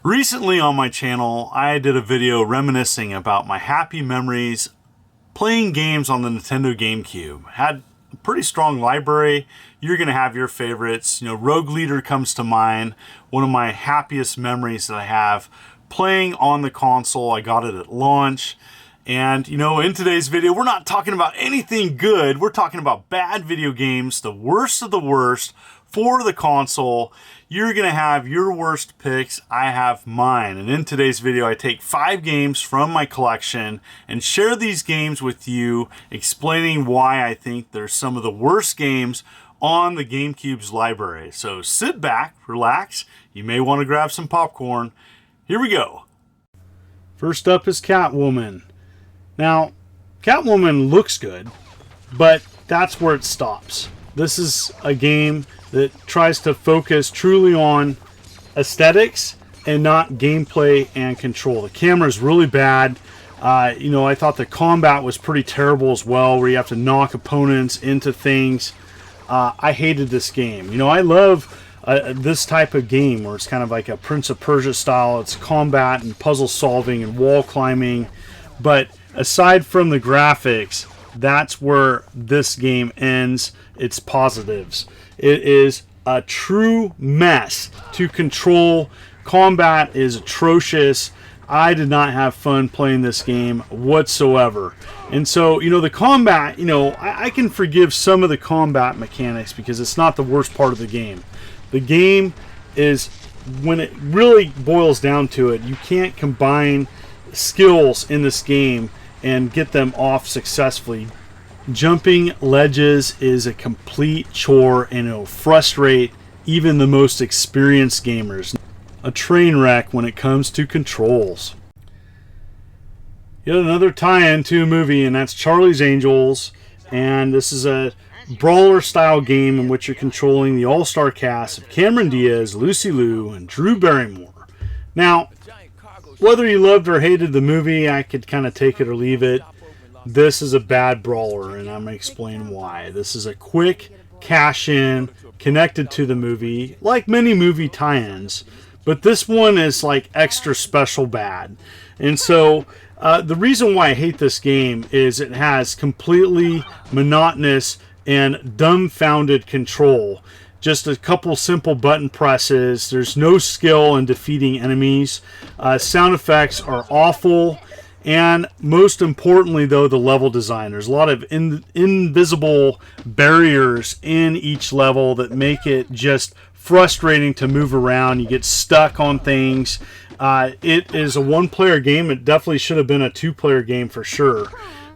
Recently on my channel, I did a video reminiscing about my happy memories playing games on the Nintendo GameCube. Had a pretty strong library. You're going to have your favorites. You know, Rogue Leader comes to mind. One of my happiest memories that I have playing on the console. I got it at launch. And, you know, in today's video, we're not talking about anything good. We're talking about bad video games, the worst of the worst for the console. You're going to have your worst picks. I have mine. And in today's video, I take 5 games from my collection and share these games with you, explaining why I think they're some of the worst games on the GameCube's library. So sit back, relax. You may want to grab some popcorn. Here we go. First up is Catwoman. Now, Catwoman looks good, but that's where it stops. This is a game that tries to focus truly on aesthetics and not gameplay and control. The camera is really bad. You know, I thought the combat was pretty terrible as well, where you have to knock opponents into things. I hated this game. You know, I love this type of game where it's kind of like a Prince of Persia style. It's combat and puzzle solving and wall climbing. But aside from the graphics, that's where this game ends its positives. It is a true mess to control. Combat is atrocious. I did not have fun playing this game whatsoever. And so, you know, the combat, you know, I can forgive some of the combat mechanics because it's not the worst part of the game. The game is, when it really boils down to it, you can't combine skills in this game and get them off successfully. Jumping ledges is a complete chore and it'll frustrate even the most experienced gamers. A train wreck when it comes to controls. Yet another tie-in to a movie, and that's Charlie's Angels. And this is a brawler style game in which you're controlling the all-star cast of Cameron Diaz, Lucy Liu, and Drew Barrymore. Now, whether you loved or hated the movie, I could kind of take it or leave it. This is a bad brawler, and I'm going to explain why. This is a quick cash-in connected to the movie, like many movie tie-ins. But this one is like extra special bad. And so the reason why I hate this game is it has completely monotonous and dumbfounded control. Just a couple simple button presses. There's no skill in defeating enemies. Sound effects are awful. And most importantly, though, the level design. There's a lot of invisible barriers in each level that make it just frustrating to move around. You get stuck on things. It is a one-player game. It definitely should have been a two-player game for sure.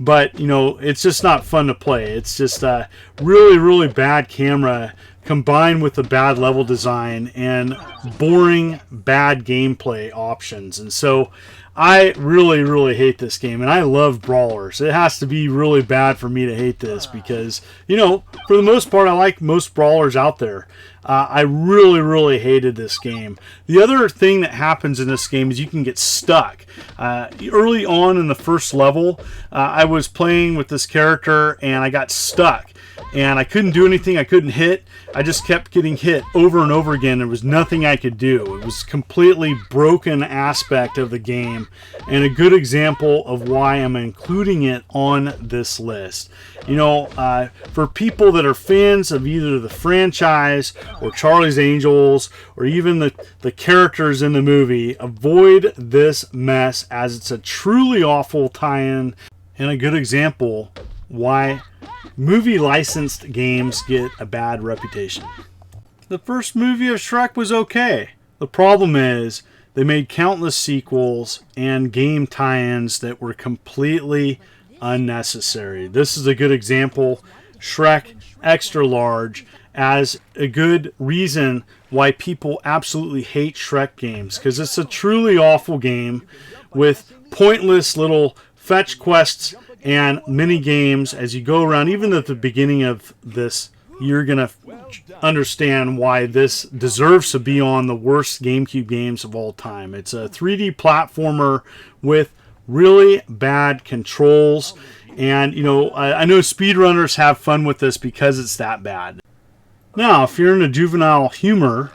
But, you know, it's just not fun to play. It's just a really, really bad camera combined with the bad level design and boring, bad gameplay options. And so I really, really hate this game, and I love brawlers. It has to be really bad for me to hate this because, you know, for the most part, I like most brawlers out there. I really, really hated this game. The other thing that happens in this game is you can get stuck. Early on in the first level, I was playing with this character, and I got stuck. And I couldn't do anything. I couldn't hit. I just kept getting hit over and over again. There was nothing I could do. It was a completely broken aspect of the game, and a good example of why I'm including it on this list. You know, for people that are fans of either the franchise or Charlie's Angels or even the characters in the movie, avoid this mess, as it's a truly awful tie-in and a good example why movie licensed games get a bad reputation. The first movie of Shrek was okay. The problem is they made countless sequels and game tie-ins that were completely unnecessary. This is a good example. Shrek Extra Large as a good reason why people absolutely hate Shrek games, because it's a truly awful game with pointless little fetch quests and mini games as you go around. Even at the beginning of this, you're going to understand why this deserves to be on the worst GameCube games of all time. It's a 3D platformer with really bad controls. And, you know, I know speedrunners have fun with this because it's that bad. Now, if you're into juvenile humor,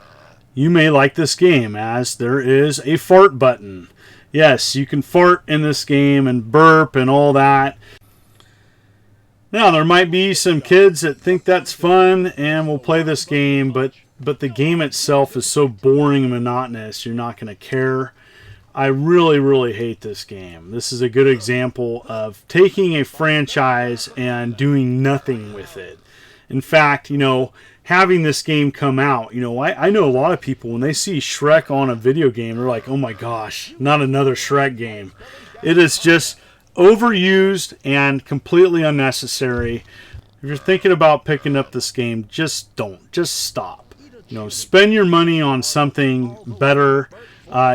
you may like this game, as there is a fart button. Yes, you can fart in this game and burp and all that. Now, there might be some kids that think that's fun and will play this game, but the game itself is so boring and monotonous, you're not going to care. I really, really hate this game. This is a good example of taking a franchise and doing nothing with it. In fact, having this game come out, I know a lot of people, when they see Shrek on a video game, they're like, oh my gosh, not another Shrek game. It is just overused and completely unnecessary. If you're thinking about picking up this game, just don't. Just stop. Spend your money on something better.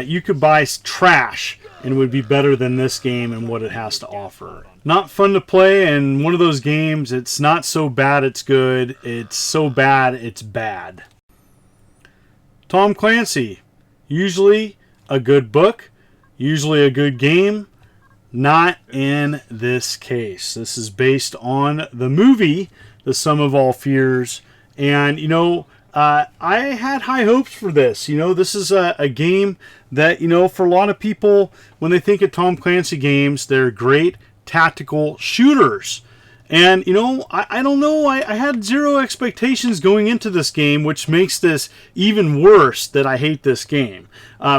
You could buy trash and it would be better than this game and what it has to offer. Not fun to play, and one of those games, it's not so bad it's good, it's so bad it's bad. Tom Clancy. Usually a good book, usually a good game. Not in this case. This is based on the movie, The Sum of All Fears. And, I had high hopes for this. This is a game that, for a lot of people, when they think of Tom Clancy games, they're great tactical shooters. And, I don't know. I had zero expectations going into this game, which makes this even worse that I hate this game.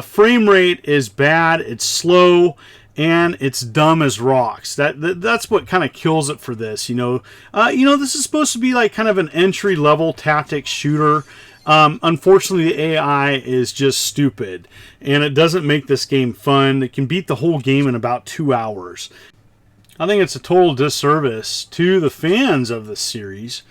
Frame rate is bad. It's slow. And it's dumb as rocks. That's what kind of kills it for this. This is supposed to be like kind of an entry-level tactics shooter. Unfortunately, the AI is just stupid, and it doesn't make this game fun. It can beat the whole game in about 2 hours. I think it's a total disservice to the fans of the series,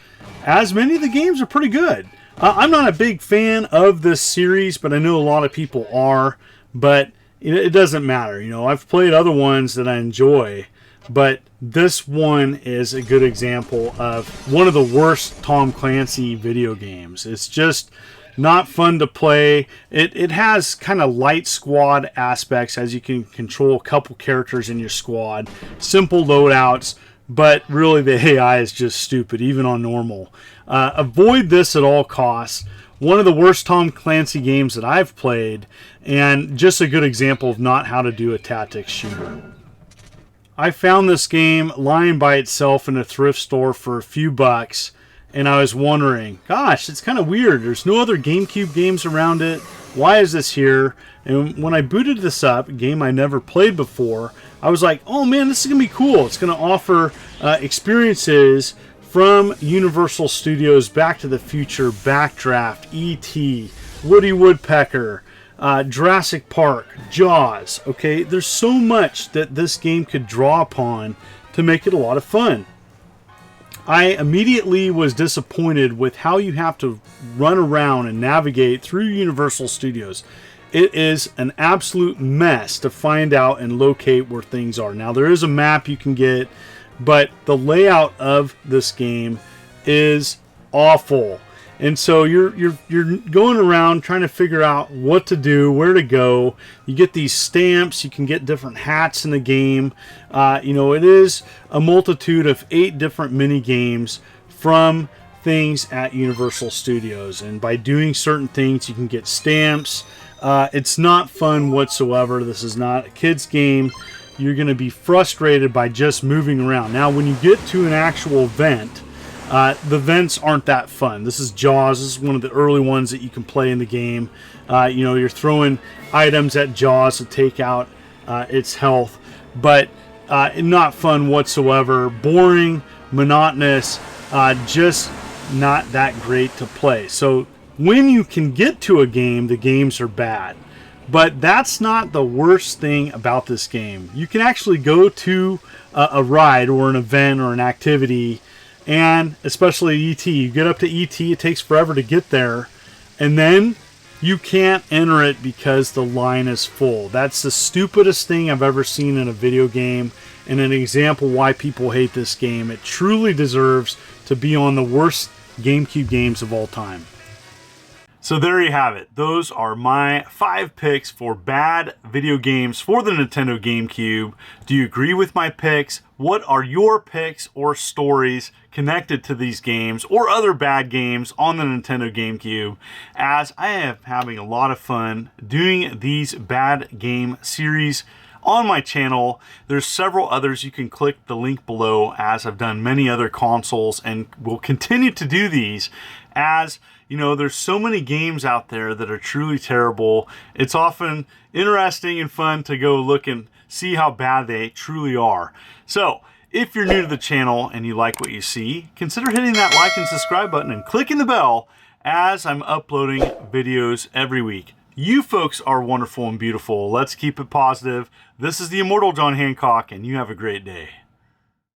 as many of the games are pretty good. I'm not a big fan of this series, but I know a lot of people are. But it doesn't matter. I've played other ones that I enjoy, but this one is a good example of one of the worst Tom Clancy video games. It's just not fun to play. It has kind of light squad aspects, as you can control a couple characters in your squad. Simple loadouts, but really the AI is just stupid, even on normal. Avoid this at all costs. One of the worst Tom Clancy games that I've played, and just a good example of not how to do a tactics shooter. I found this game lying by itself in a thrift store for a few bucks, and I was wondering, gosh, it's kind of weird. There's no other GameCube games around it. Why is this here? And when I booted this up, a game I never played before, I was like, oh man, this is going to be cool. It's going to offer experiences from Universal Studios, Back to the Future, Backdraft, E.T., Woody Woodpecker, Jurassic Park, Jaws. Okay, there's so much that this game could draw upon to make it a lot of fun. I immediately was disappointed with how you have to run around and navigate through Universal Studios. It is an absolute mess to find out and locate where things are. Now, there is a map you can get, but the layout of this game is awful. And so you're going around trying to figure out what to do, where to go. You get these stamps. You can get different hats in the game. It is a multitude of 8 different mini games from things at Universal Studios. And by doing certain things, you can get stamps. It's not fun whatsoever. This is not a kid's game. You're going to be frustrated by just moving around. Now, when you get to an actual vent, the vents aren't that fun. This is Jaws. This is one of the early ones that you can play in the game. You're throwing items at Jaws to take out its health, but not fun whatsoever. Boring, monotonous, just not that great to play. So when you can get to a game, the games are bad. But that's not the worst thing about this game. You can actually go to a ride or an event or an activity, and especially E.T. You get up to E.T., it takes forever to get there, and then you can't enter it because the line is full. That's the stupidest thing I've ever seen in a video game, and an example why people hate this game. It truly deserves to be on the worst GameCube games of all time. So there you have it. Those are my 5 picks for bad video games for the Nintendo GameCube. Do you agree with my picks? What are your picks or stories connected to these games or other bad games on the Nintendo GameCube? As I am having a lot of fun doing these bad game series on my channel. There's several others. You can click the link below, as I've done many other consoles and will continue to do these, as you know, there's so many games out there that are truly terrible. It's often interesting and fun to go look and see how bad they truly are. So if you're new to the channel and you like what you see, consider hitting that like and subscribe button and clicking the bell, as I'm uploading videos every week. You folks are wonderful and beautiful. Let's keep it positive. This is the Immortal John Hancock, and you have a great day.